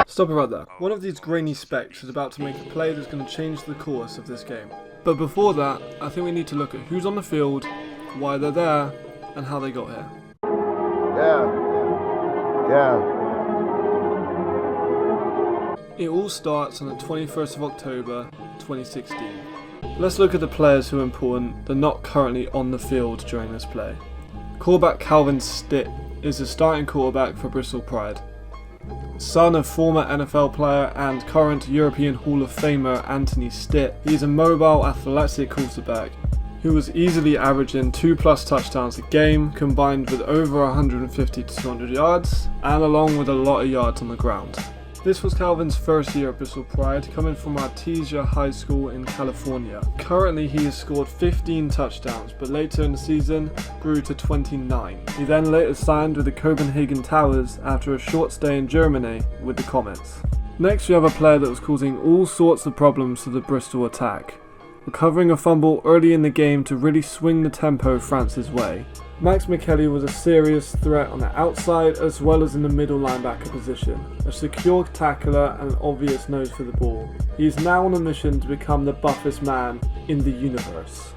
Stop it right there. One of these grainy specks is about to make a play that's going to change the course of this game. But before that, I think we need to look at who's on the field, why they're there, and how they got here. Yeah. It all starts on the 21st of October 2016. Let's look at the players who are important that are not currently on the field during this play. Quarterback Calvin Stitt is the starting quarterback for Bristol Pride. Son of former NFL player and current European Hall of Famer Anthony Stitt, he is a mobile, athletic quarterback who was easily averaging 2+ touchdowns a game, combined with over 150 to 200 yards, and along with a lot of yards on the ground. This was Calvin's first year at Bristol Pride, coming from Artesia High School in California. Currently he has scored 15 touchdowns, but later in the season grew to 29. He then later signed with the Copenhagen Towers after a short stay in Germany with the Comets. Next we have a player that was causing all sorts of problems to the Bristol attack, recovering a fumble early in the game to really swing the tempo France's way. Max Micheli was a serious threat on the outside as well as in the middle linebacker position, a secure tackler and an obvious nose for the ball. He is now on a mission to become the buffest man in the universe.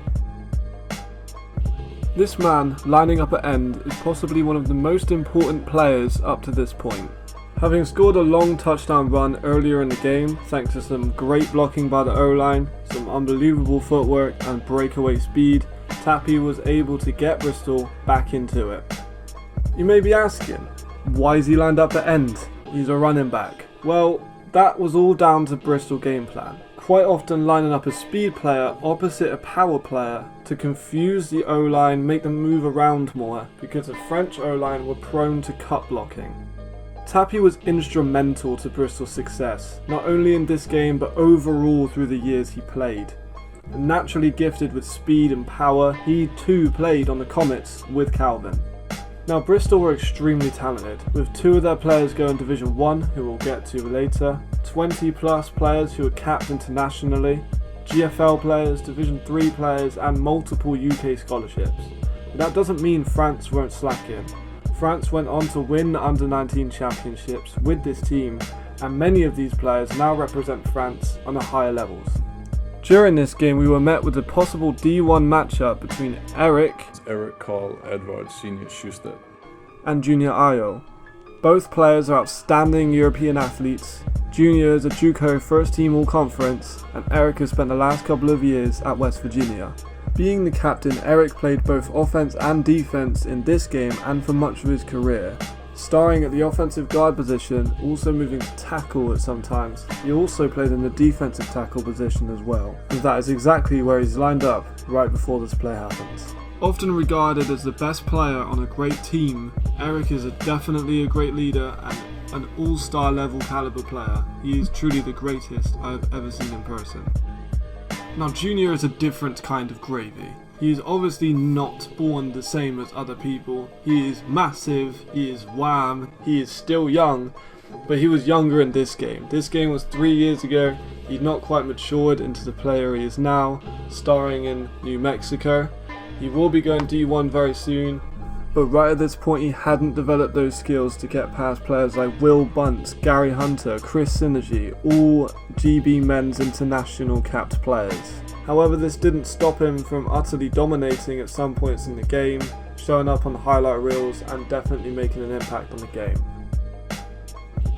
This man, lining up at end, is possibly one of the most important players up to this point. Having scored a long touchdown run earlier in the game, thanks to some great blocking by the O-line, some unbelievable footwork and breakaway speed, Tappy was able to get Bristol back into it. You may be asking, why is he lined up at end? He's a running back. Well, that was all down to Bristol game plan. Quite often lining up a speed player opposite a power player to confuse the O-line, make them move around more, because the French O-line were prone to cut blocking. Tappy was instrumental to Bristol's success, not only in this game but overall through the years he played. Naturally gifted with speed and power, he too played on the Comets with Calvin. Now Bristol were extremely talented, with 2 of their players going Division 1, who we'll get to later, 20+ players who were capped internationally, GFL players, Division 3 players and multiple UK scholarships. But that doesn't mean France weren't slacking. France went on to win the Under-19 championships with this team, and many of these players now represent France on the higher levels. During this game we were met with a possible D1 matchup between Eric Carl Edvard Senior Schuster and Junior Ayo. Both players are outstanding European athletes. Junior is a JUCO first team all conference, and Eric has spent the last couple of years at West Virginia. Being the captain, Eric played both offense and defense in this game and for much of his career. Starring at the offensive guard position, also moving to tackle at some times, he also played in the defensive tackle position as well. And that is exactly where he's lined up right before this play happens. Often regarded as the best player on a great team, Eric is definitely a great leader and an all-star level caliber player. He is truly the greatest I have ever seen in person. Now Junior is a different kind of gravy. He is obviously not born the same as other people. He is massive, he is wham, he is still young, but he was younger in this game. This game was 3 years ago. He'd not quite matured into the player he is now, starring in New Mexico. He will be going D1 very soon, but right at this point he hadn't developed those skills to get past players like Will Bunt, Gary Hunter, Chris Synergy, all GB Men's International capped players. However, this didn't stop him from utterly dominating at some points in the game, showing up on the highlight reels and definitely making an impact on the game.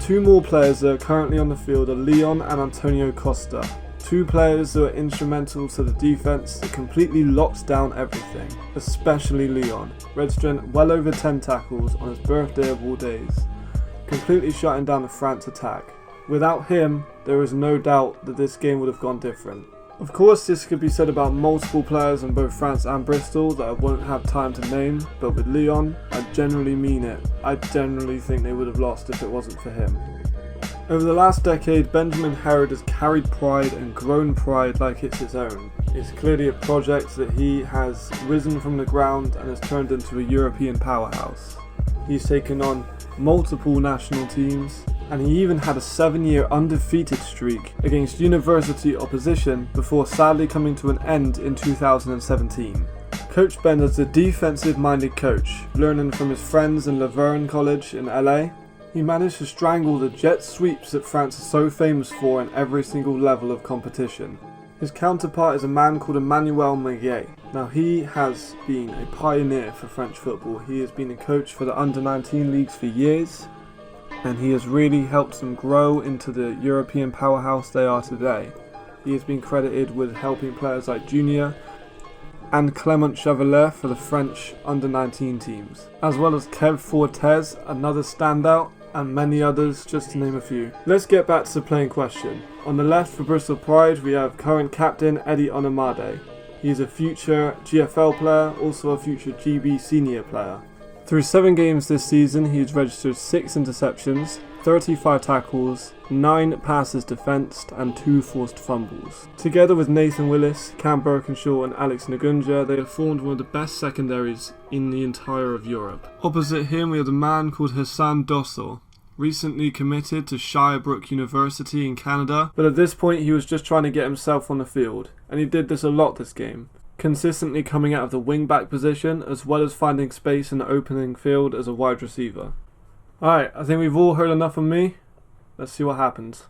2 more players that are currently on the field are Leon and Antonio Costa. 2 players that are instrumental to the defense that completely locks down everything, especially Leon, registering well over 10 tackles on his birthday of all days, completely shutting down the France attack. Without him, there is no doubt that this game would have gone different. Of course, this could be said about multiple players in both France and Bristol that I won't have time to name, but with Leon, I generally mean it. I generally think they would have lost if it wasn't for him. Over the last decade, Benjamin Herod has carried Pride and grown Pride like it's his own. It's clearly a project that he has risen from the ground and has turned into a European powerhouse. He's taken on multiple national teams, and he even had a 7-year undefeated streak against university opposition before sadly coming to an end in 2017. Coach Ben is a defensive-minded coach, learning from his friends in Laverne College in LA. He managed to strangle the jet sweeps that France is so famous for in every single level of competition. His counterpart is a man called Emmanuel Mudiay. Now he has been a pioneer for French football. He has been a coach for the under-19 leagues for years, and he has really helped them grow into the European powerhouse they are today. He has been credited with helping players like Junior and Clement Chevalier for the French under-19 teams, as well as Kev Fortes, another standout, and many others, just to name a few. Let's get back to the playing question. On the left for Bristol Pride, we have current captain Eddie Animado. He is a future GFL player, also a future GB senior player. Through 7 games this season, he has registered 6 interceptions, 35 tackles, 9 passes defensed, and 2 forced fumbles. Together with Nathan Willis, Cam Birkinshaw, and Alex Nagunja, they have formed one of the best secondaries in the entire of Europe. Opposite him, we have a man called Hassan Dossel, recently committed to Shirebrook University in Canada, but at this point he was just trying to get himself on the field, and he did this a lot this game, consistently coming out of the wing-back position as well as finding space in the opening field as a wide receiver. Alright, I think we've all heard enough of me. Let's see what happens.